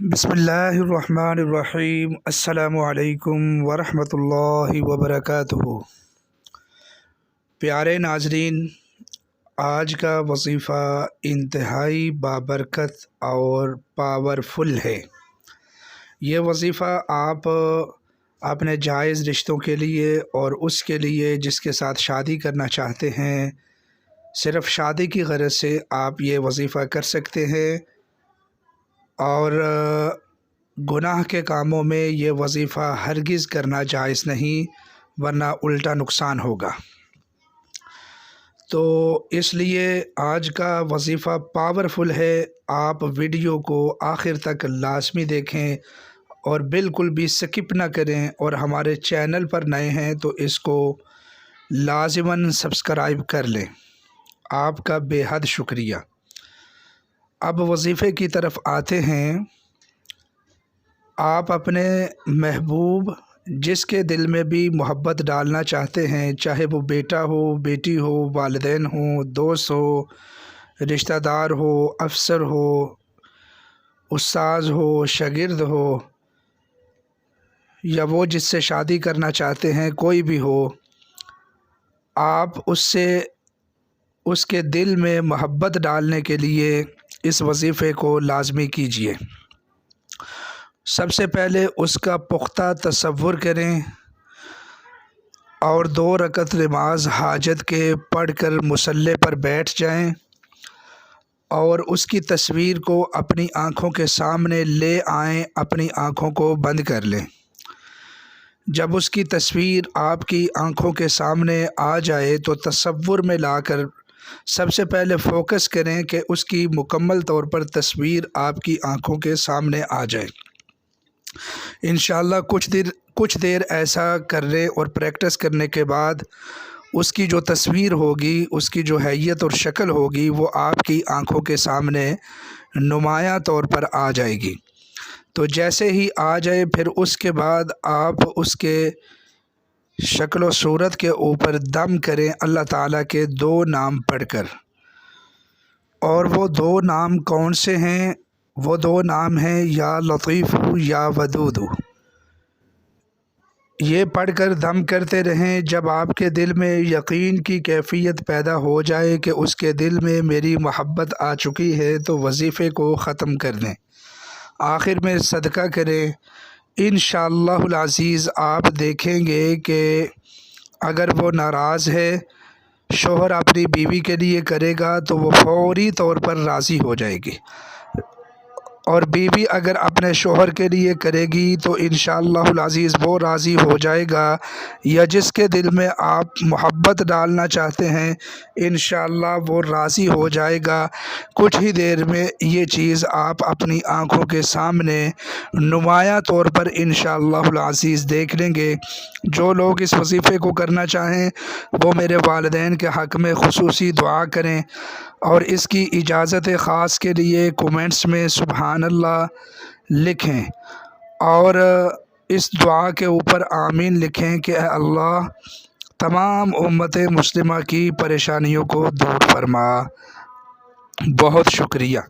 بسم اللہ الرحمن الرحیم۔ السلام علیکم ورحمۃ اللہ وبرکاتہ۔ پیارے ناظرین، آج کا وظیفہ انتہائی بابرکت اور پاورفل ہے۔ یہ وظیفہ آپ اپنے جائز رشتوں کے لیے اور اس کے لیے جس کے ساتھ شادی کرنا چاہتے ہیں، صرف شادی کی غرض سے آپ یہ وظیفہ کر سکتے ہیں، اور گناہ کے کاموں میں یہ وظیفہ ہرگز کرنا جائز نہیں، ورنہ الٹا نقصان ہوگا۔ تو اس لیے آج کا وظیفہ پاورفل ہے۔ آپ ویڈیو کو آخر تک لازمی دیکھیں اور بالکل بھی سکپ نہ کریں، اور ہمارے چینل پر نئے ہیں تو اس کو لازماً سبسکرائب کر لیں۔ آپ کا بے حد شکریہ۔ اب وظیفے کی طرف آتے ہیں۔ آپ اپنے محبوب جس کے دل میں بھی محبت ڈالنا چاہتے ہیں، چاہے وہ بیٹا ہو، بیٹی ہو، والدین ہوں، دوست ہو، رشتہ دار ہو، افسر ہو، استاذ ہو، شاگرد ہو، یا وہ جس سے شادی کرنا چاہتے ہیں، کوئی بھی ہو، آپ اس کے دل میں محبت ڈالنے کے لیے اس وظیفے کو لازمی کیجیے۔ سب سے پہلے اس کا پختہ تصور کریں اور 2 رکعت نماز حاجت کے پڑھ کر مصلی پر بیٹھ جائیں، اور اس کی تصویر کو اپنی آنکھوں کے سامنے لے آئیں۔ اپنی آنکھوں کو بند کر لیں۔ جب اس کی تصویر آپ کی آنکھوں کے سامنے آ جائے تو تصور میں لا کر سب سے پہلے فوکس کریں کہ اس کی مکمل طور پر تصویر آپ کی آنکھوں کے سامنے آ جائے۔ انشاءاللہ کچھ دیر ایسا کرنے اور پریکٹس کرنے کے بعد اس کی جو تصویر ہوگی، اس کی جو حیت اور شکل ہوگی، وہ آپ کی آنکھوں کے سامنے نمایاں طور پر آ جائے گی۔ تو جیسے ہی آ جائے، پھر اس کے بعد آپ اس کے شکل و صورت کے اوپر دم کریں اللہ تعالیٰ کے 2 نام پڑھ کر۔ اور وہ 2 نام کون سے ہیں؟ وہ 2 نام ہیں یا لطیف یا ودود۔ یہ پڑھ کر دم کرتے رہیں۔ جب آپ کے دل میں یقین کی کیفیت پیدا ہو جائے کہ اس کے دل میں میری محبت آ چکی ہے، تو وظیفے کو ختم کر دیں۔ آخر میں صدقہ کریں۔ انشاءاللہ العزیز آپ دیکھیں گے کہ اگر وہ ناراض ہے، شوہر اپنی بیوی کے لیے کرے گا تو وہ فوری طور پر راضی ہو جائے گی، اور بیوی اگر اپنے شوہر کے لیے کرے گی تو انشاءاللہ العزیز وہ راضی ہو جائے گا، یا جس کے دل میں آپ محبت ڈالنا چاہتے ہیں انشاءاللہ وہ راضی ہو جائے گا۔ کچھ ہی دیر میں یہ چیز آپ اپنی آنکھوں کے سامنے نمایاں طور پر انشاءاللہ العزیز دیکھ لیں گے۔ جو لوگ اس وظیفے کو کرنا چاہیں وہ میرے والدین کے حق میں خصوصی دعا کریں، اور اس کی اجازت خاص کے لیے کومنٹس میں سبحان اللہ لکھیں، اور اس دعا کے اوپر آمین لکھیں کہ اے اللہ تمام امت مسلمہ کی پریشانیوں کو دور فرما۔ بہت شکریہ۔